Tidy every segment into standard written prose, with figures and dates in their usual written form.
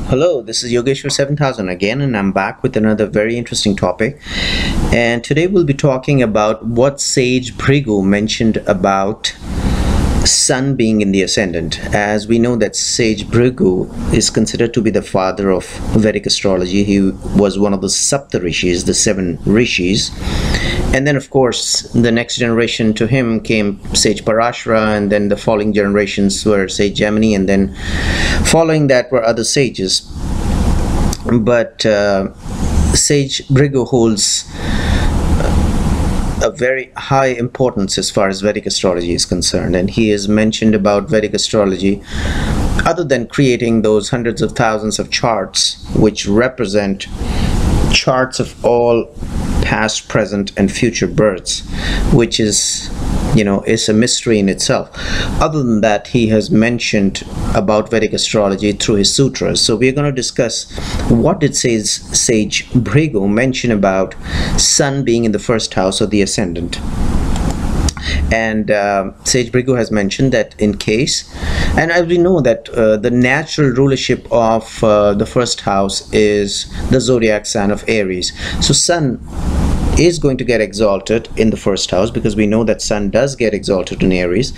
Hello, this is Yogeshwar 7000 again, and I'm back with another very interesting topic. And today we'll be talking about what Sage Bhrigu mentioned about Sun being in the ascendant. As we know that Sage Bhrigu is considered to be the father of Vedic astrology. He was one of the Sapta Rishis, the seven Rishis. And then, of course, the next generation to him came Sage Parashara, and then the following generations were Sage Gemini, and then following that were other sages. But Sage Bhrigu holds a very high importance as far as Vedic astrology is concerned, and he is mentioned about Vedic astrology other than creating those hundreds of thousands of charts which represent charts of all past, present, and future births, which is a mystery in itself. Other than that, he has mentioned about Vedic astrology through his sutras. So we're going to discuss what did Sage Bhrigu mention about Sun being in the first house of the ascendant. And Sage Bhrigu has mentioned that in case, and as we know that the natural rulership of the first house is the zodiac sign of Aries. So Sun is going to get exalted in the first house, because we know that Sun does get exalted in Aries.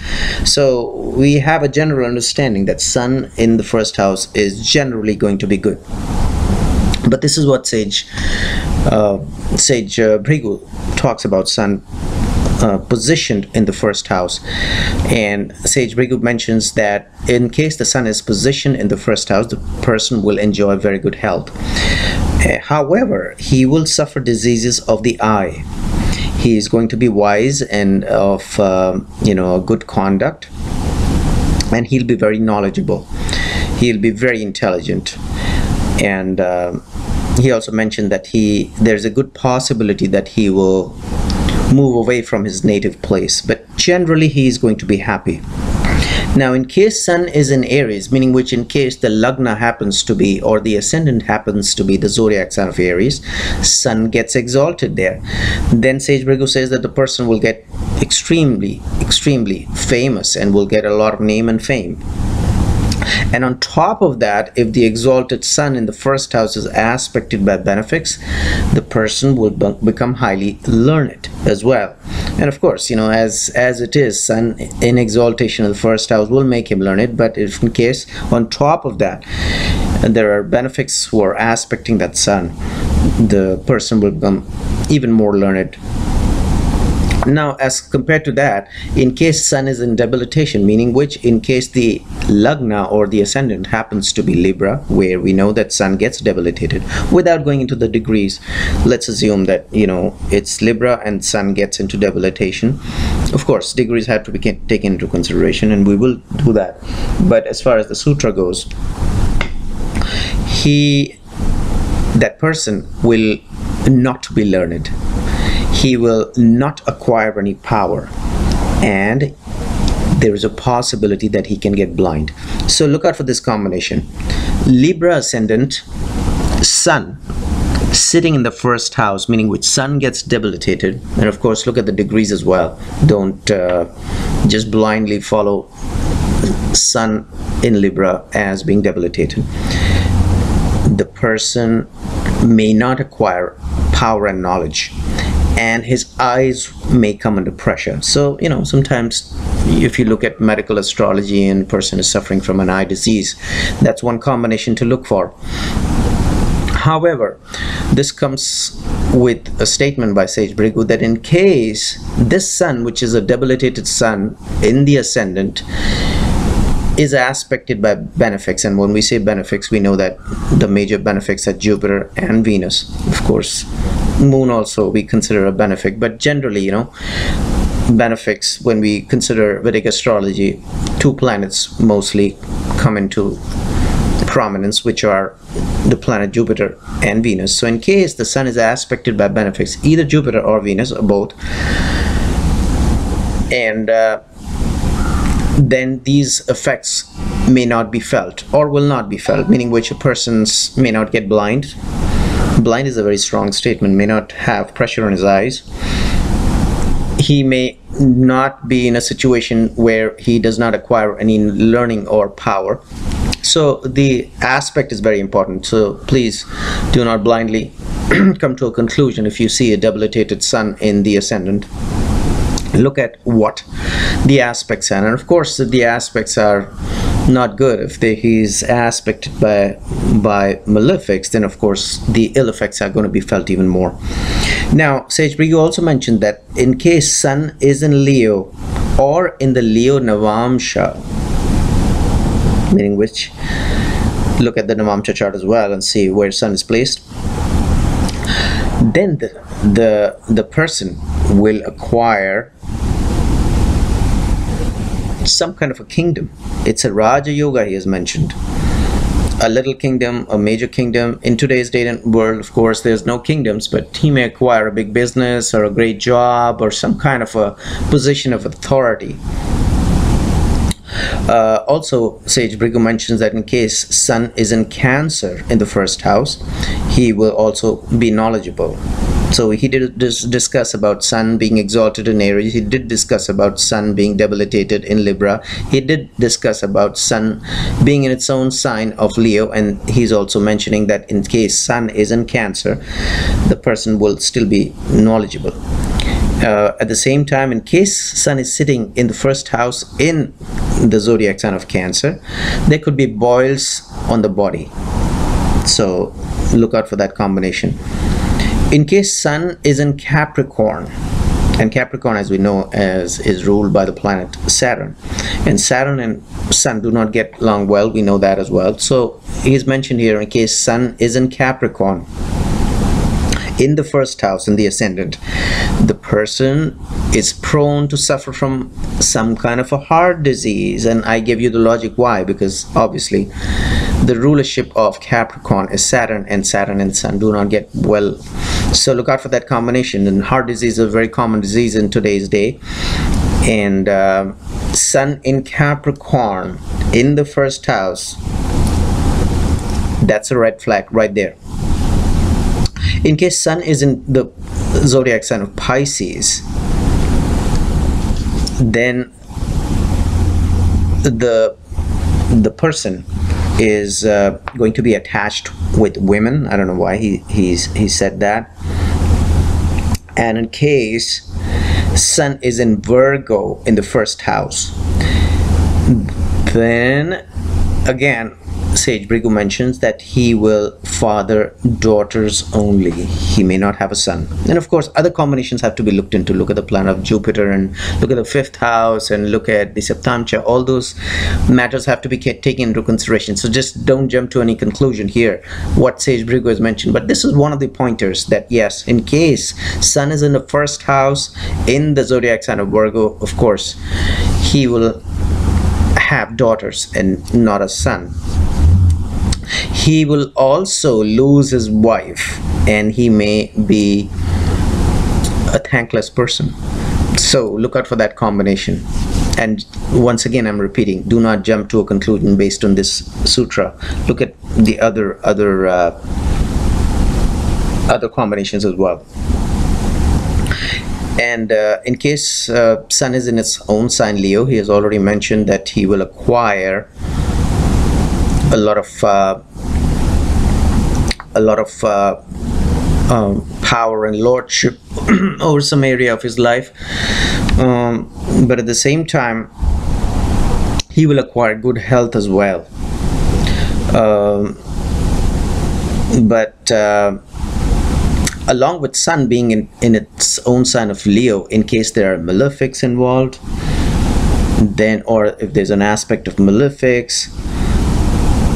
So we have a general understanding that Sun in the first house is generally going to be good. But this is what Sage Bhrigu talks about Sun positioned in the first house. And Sage Bhrigu mentions that in case the Sun is positioned in the first house, the person will enjoy very good health. However, he will suffer diseases of the eye. He is going to be wise and of good conduct, and he'll be very knowledgeable. He'll be very intelligent. And he also mentioned that there's a good possibility that he will move away from his native place, but generally he is going to be happy. Now, in case Sun is in Aries, meaning which in case the Lagna happens to be, or the ascendant happens to be the zodiac sign of Aries, Sun gets exalted there. Then Sage Bhrigu says that the person will get extremely famous and will get a lot of name and fame. And on top of that, if the exalted Sun in the first house is aspected by benefics, the person will become highly learned as well. And of course, as it is, Sun in exaltation of the first house will make him learned. But if in case on top of that there are benefics who are aspecting that Sun, the person will become even more learned. Now, as compared to that, in case Sun is in debilitation, meaning which in case the Lagna or the ascendant happens to be Libra, where we know that Sun gets debilitated, without going into the degrees, let's assume that it's Libra and Sun gets into debilitation. Of course, degrees have to be taken into consideration, and we will do that. But as far as the sutra goes, that person will not be learned. He will not acquire any power, and there is a possibility that he can get blind. So look out for this combination: Libra ascendant, Sun sitting in the first house, meaning which Sun gets debilitated. And of course, look at the degrees as well. Don't just blindly follow Sun in Libra as being debilitated. The person may not acquire power and knowledge, and his eyes may come under pressure. So sometimes if you look at medical astrology and a person is suffering from an eye disease, that's one combination to look for. However, this comes with a statement by Sage Bhrigu that in case this Sun, which is a debilitated Sun in the ascendant, is aspected by benefics, and when we say benefics, we know that the major benefics are Jupiter and Venus. Of course, Moon also we consider a benefic, but generally, benefics, when we consider Vedic astrology, two planets mostly come into prominence, which are the planet Jupiter and Venus. So in case the Sun is aspected by benefics, either Jupiter or Venus or both, and then these effects may not be felt or will not be felt, meaning which a person may not get blind. Blind is a very strong statement. May not have pressure on his eyes. He may not be in a situation where he does not acquire any learning or power. So the aspect is very important, so please do not blindly come to a conclusion if you see a debilitated sun in the ascendant. Look at what the aspects are, and of course if the aspects are not good, if he's aspected by malefics, then of course the ill effects are going to be felt even more. Now Sage Brigu also mentioned that in case sun is in Leo or in the Leo Navamsha, meaning which, look at the Navamsha chart as well and see where sun is placed, then the person will acquire some kind of a kingdom. It's a Raja Yoga he has mentioned. A little kingdom, a major kingdom. In today's date and world, of course, there's no kingdoms, but he may acquire a big business or a great job or some kind of a position of authority. Also, Sage Brigu mentions that in case sun is in Cancer in the first house, he will also be knowledgeable. So he did discuss about sun being exalted in Aries. He did discuss about sun being debilitated in Libra. He did discuss about sun being in its own sign of Leo, and he's also mentioning that in case sun is in Cancer, the person will still be knowledgeable. At the same time, in case sun is sitting in the first house in the zodiac sign of Cancer, there could be boils on the body, so look out for that combination. In case sun is in Capricorn, and Capricorn, as we know, is ruled by the planet Saturn, and Saturn and sun do not get along well, we know that as well. So he's mentioned here, in case sun is in Capricorn in the first house in the ascendant, the person is prone to suffer from some kind of a heart disease. And I give you the logic why, because obviously the rulership of Capricorn is Saturn, and Saturn and sun do not get well. So look out for that combination. And heart disease is a very common disease in today's day, and sun in Capricorn in the first house, that's a red flag right there. In case sun is in the zodiac sign of Pisces, then the person is going to be attached with women. I don't know why he said that. And in case sun is in Virgo in the first house, then again Sage Brigu mentions that he will father daughters only. He may not have a son. And of course other combinations have to be looked into. Look at the planet of Jupiter, and look at the 5th house, and look at the Saptamcha. All those matters have to be taken into consideration. So just don't jump to any conclusion here what Sage Brigu has mentioned, but this is one of the pointers, that yes, in case sun is in the first house in the zodiac sign of Virgo, of course he will have daughters and not a son. He will also lose his wife, and he may be a thankless person. So look out for that combination. And once again, I'm repeating, do not jump to a conclusion based on this sutra. Look at the other combinations as well. And in case sun is in its own sign Leo, he has already mentioned that he will acquire a lot of power and lordship over some area of his life, but at the same time he will acquire good health as well. But along with sun being in its own sign of Leo, in case there are malefics involved, then, or if there's an aspect of malefics,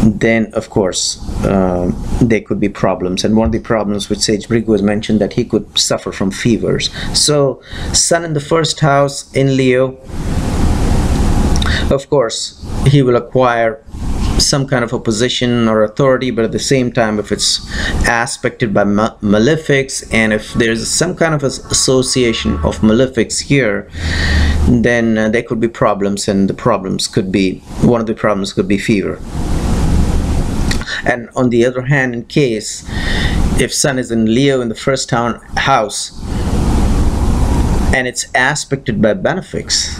then of course there could be problems. And one of the problems which Sage Brigu has mentioned, that he could suffer from fevers. So sun in the first house in Leo, of course he will acquire some kind of a position or authority, but at the same time, if it's aspected by malefics, and if there's some kind of association of malefics here, then there could be problems, and the problems could be, one of the problems could be fever. And on the other hand, in case if sun is in Leo in the first house and it's aspected by benefics,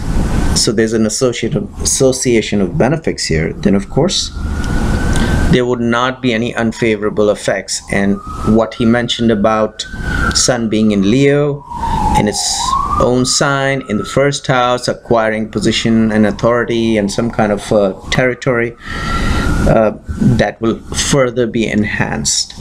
so there's an association of benefics here, then of course there would not be any unfavorable effects. And what he mentioned about Sun being in Leo, in its own sign, in the first house, acquiring position and authority and some kind of territory, that will further be enhanced.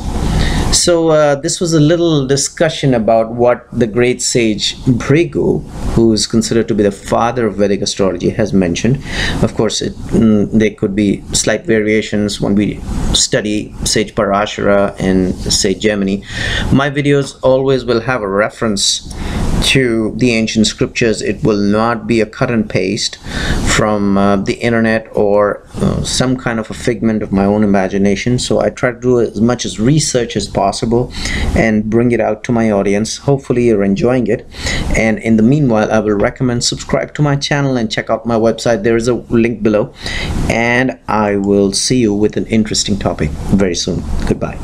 So this was a little discussion about what the great sage Bhrigu, who is considered to be the father of Vedic astrology, has mentioned. Of course, there could be slight variations when we study Sage Parashara and Sage Gemini. My videos always will have a reference to the ancient scriptures. It will not be a cut and paste from the internet or some kind of a figment of my own imagination. So I try to do as much as research as possible and bring it out to my audience. Hopefully you're enjoying it, and in the meanwhile I will recommend subscribe to my channel and check out my website. There is a link below, and I will see you with an interesting topic very soon. Goodbye.